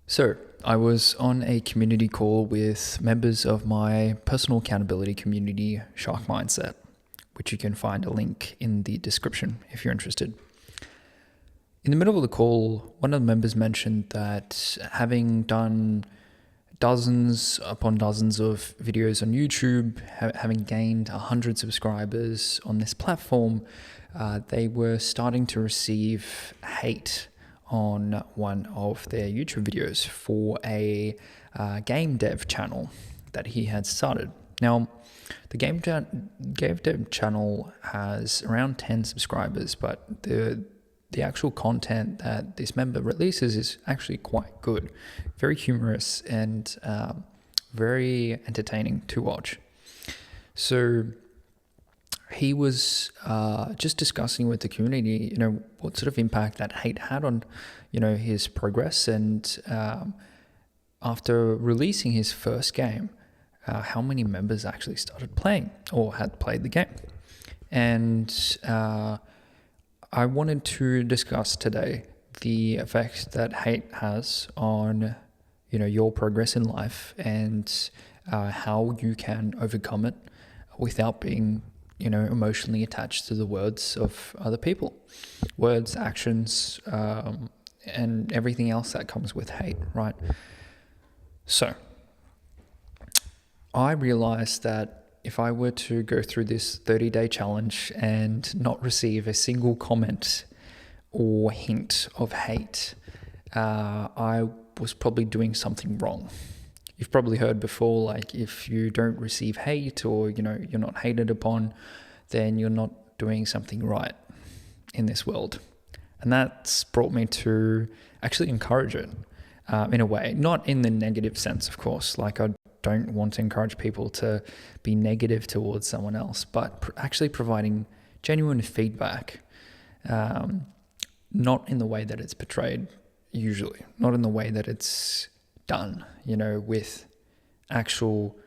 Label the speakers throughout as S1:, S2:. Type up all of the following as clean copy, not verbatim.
S1: So, I was on a community call with members of my personal accountability community, Shark Mindset, which you can find a link in the description if you're interested. In the middle of the call, one of the members mentioned that having done dozens upon dozens of videos on YouTube, having gained 100 subscribers on this platform, they were starting to receive hate on one of their YouTube videos for a game dev channel that he had started. Now, the game dev channel has around 10 subscribers, but the actual content that this member releases is actually quite good, very humorous and very entertaining to watch. So he was just discussing with the community, what sort of impact that hate had on, his progress. And after releasing his first game, how many members actually started playing or had played the game. And I wanted to discuss today the effect that hate has on, your progress in life and how you can overcome it without being emotionally attached to the words of other people, words, actions, and everything else that comes with hate, right? So I realized that if I were to go through this 30-day challenge and not receive a single comment or hint of hate, I was probably doing something wrong. You've probably heard before, like if you don't receive hate or, you're not hated upon, then you're not doing something right in this world. And that's brought me to actually encourage it in a way, not in the negative sense, of course. Like I don't want to encourage people to be negative towards someone else, but actually providing genuine feedback, not in the way that it's portrayed usually, not in the way that it's done, with actual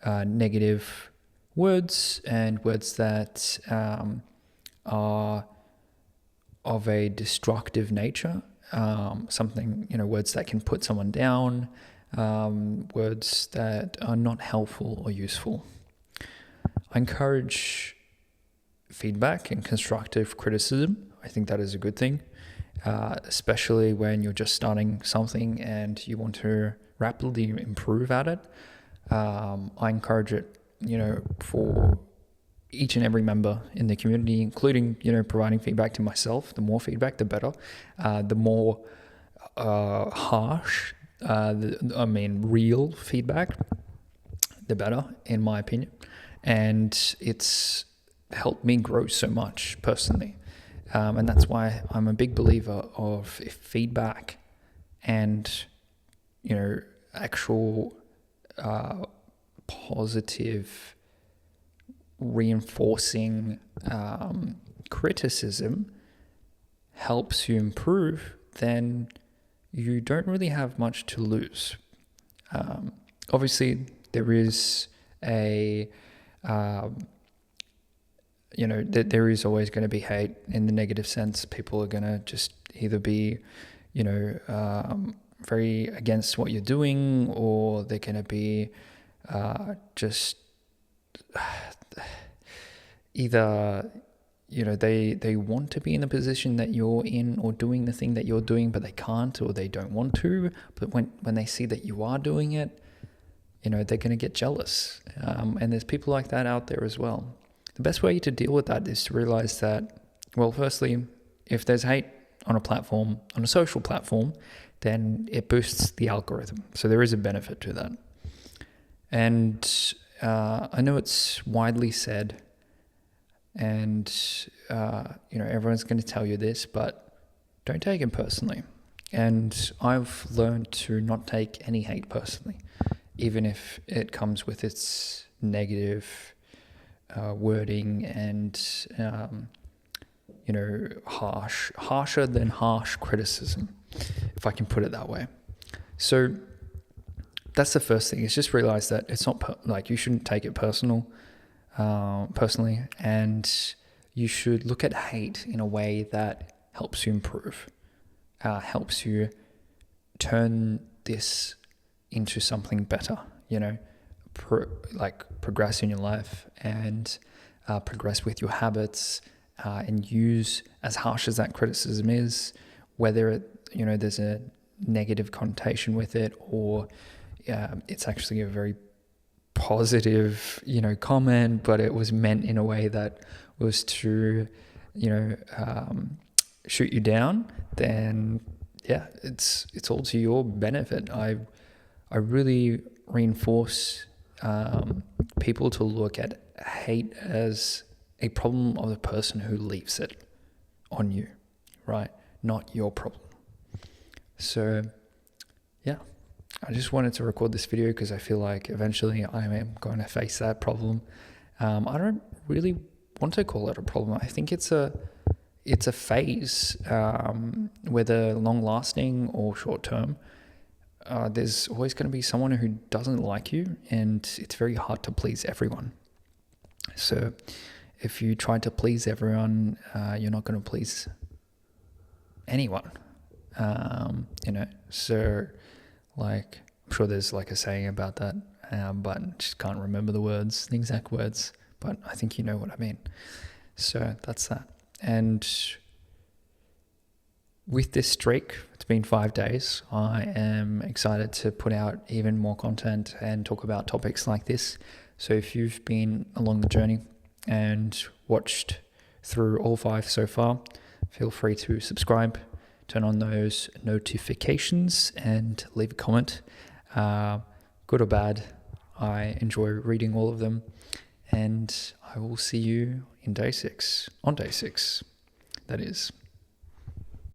S1: negative words and words that are of a destructive nature, words that can put someone down, words that are not helpful or useful. I encourage feedback and constructive criticism. I think that is a good thing. Especially when you're just starting something and you want to rapidly improve at it. I encourage it, for each and every member in the community, including, providing feedback to myself. The more feedback, the better. The more harsh, real feedback, the better, in my opinion. And it's helped me grow so much personally. And that's why I'm a big believer of feedback and, actual positive reinforcing criticism helps you improve, then you don't really have much to lose. Obviously, there is there is always going to be hate in the negative sense. People are going to just either be, very against what you're doing, or they're going to be just either, they want to be in the position that you're in or doing the thing that you're doing, but they can't or they don't want to. But when they see that you are doing it, they're going to get jealous. And there's people like that out there as well. The best way to deal with that is to realize that, well, firstly, if there's hate on a platform, on a social platform, then it boosts the algorithm. So there is a benefit to that. And I know it's widely said, and, everyone's going to tell you this, but don't take it personally. And I've learned to not take any hate personally, even if it comes with its negative wording and, harsher than harsh criticism, if I can put it that way. So that's the first thing, is just realize that it's not you shouldn't take it personally, and you should look at hate in a way that helps you improve, helps you turn this into something better, you know, progress in your life and progress with your habits, and use, as harsh as that criticism is, whether it, you know, there's a negative connotation with it, or it's actually a very positive, you know, comment, but it was meant in a way that was to, you know, shoot you down, then yeah, it's all to your benefit. I really reinforce people to look at hate as a problem of the person who leaves it on you, right? Not your problem. So yeah, I just wanted to record this video because I feel like eventually I am going to face that problem. I don't really want to call it a problem. I think it's a phase, whether long lasting or short term. There's always going to be someone who doesn't like you, and it's very hard to please everyone. So if you try to please everyone, you're not going to please anyone. You know, so like, I'm sure there's like a saying about that, but I just can't remember the exact words, but I think you know what I mean. So that's that. And with this streak, it's been 5 days. I am excited to put out even more content and talk about topics like this. So if you've been along the journey and watched through all 5 so far, feel free to subscribe, turn on those notifications, and leave a comment. Good or bad, I enjoy reading all of them. And I will see you on day 6, that is.